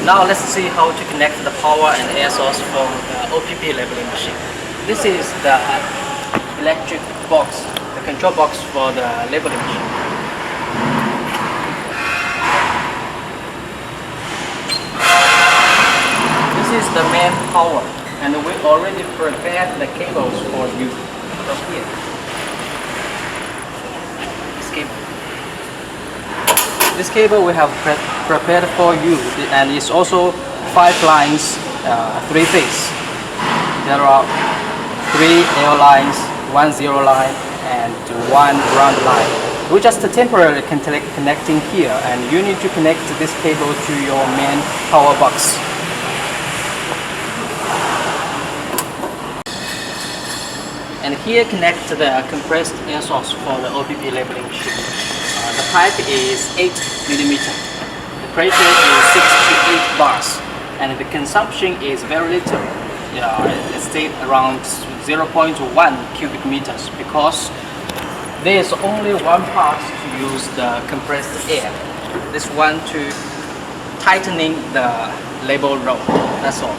Now let's see how to connect the power and air source for the OPP labeling machine. This is the electric box, the control box for the labeling machine. This is the main power, and we already prepared the cables for you from here. This cable we have prepared for you, and it's also 5 lines, 3 phase. There are 3 L lines, 1 0 line, and 1 ground line. We're just temporarily connecting here, and you need to connect this cable to your main power box. And here connect the compressed air source for the OPP labeling machine. The pipe is 8 millimeter. The pressure is 6 to 8 bars, and the consumption is very little. It stays around 0.1 cubic meters because there is only one part to use the compressed air. This one to tightening the label roll. That's all.